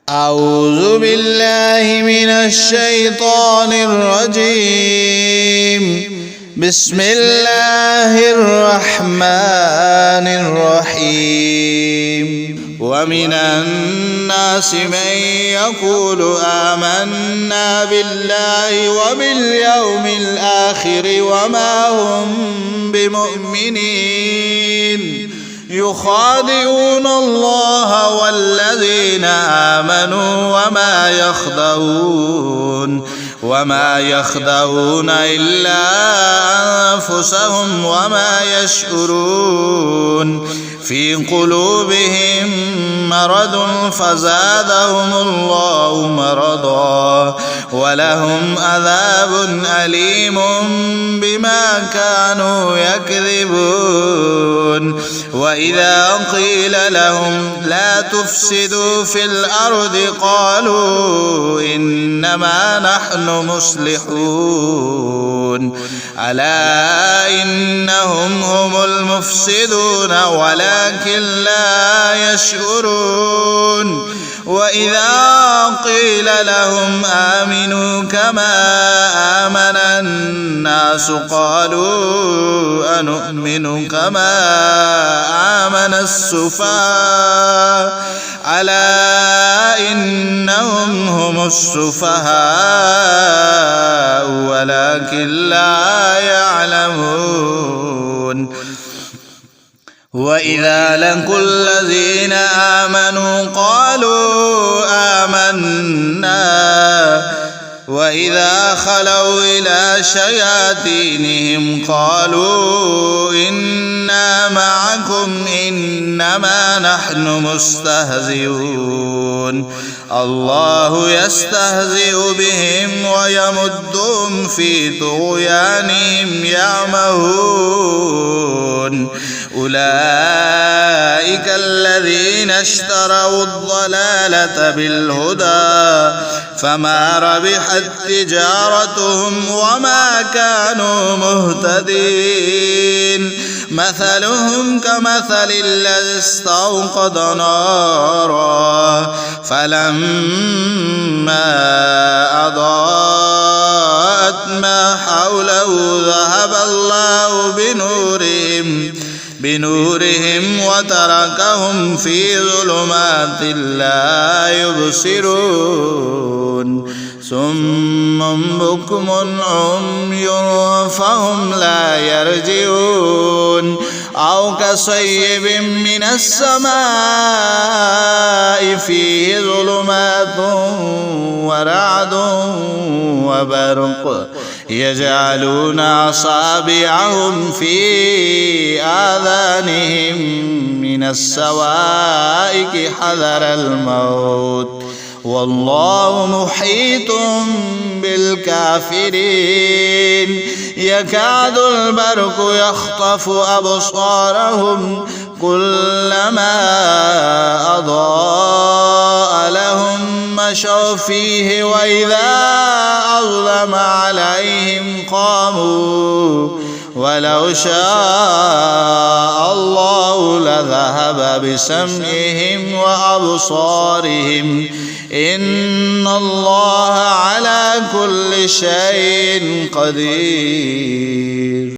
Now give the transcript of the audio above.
أعوذ بالله من الشيطان الرجيم. بسم الله الرحمن الرحيم. ومن الناس من يقول آمنا بالله وباليوم الآخر وما هم بمؤمنين يخادعون الله والذين آمنوا وما يخدعون إلا أنفسهم وما يشعرون. في قلوبهم مرض فزادهم الله مرضا ولهم عذاب أليم بما كانوا يكذبون. وإذا قيل لهم لا تفسدوا في الأرض قالوا إنما نحن مصلحون. ألا إنهم هم المفسدون ولكن لا يشعرون. وإذا قيل لهم آمنوا كما آمن الناس قالوا أنؤمن كما آمن السفهاء. ألا إنهم هم السفهاء ولكن لا يعلمون. وإذا لقوا الذين آمنوا قالوا آمنا وإذا خلوا إلى شياطينهم قالوا إنا معكم إنما نحن مستهزئون. الله يستهزئ بهم ويمدهم في طغيانهم يعمهون. أولئك الذين اشتروا الضلالة بالهدى فما ربحت تجارتهم وما كانوا مهتدين. مثلهم كمثل الذي استوقد نارا فلما أضاءت ما حوله ذهب الله بنورهم وتركهم في ظلمات لا يبصرون. صم بكم عمي فهم لا يرجعون. أو كصيب من السماء فيه ظلمات ورعد وبرق يجعلون أصابعهم في آذانهم من الصواعق حذر الموت والله محيط بالكافرين. يكاد البرق يخطف أبصارهم كلما أضاء لهم مشوا فيه وإذا أظلم عليهم قاموا ولو شاء الله لذهب بسمعهم وأبصارهم إن الله على كل شيء قدير.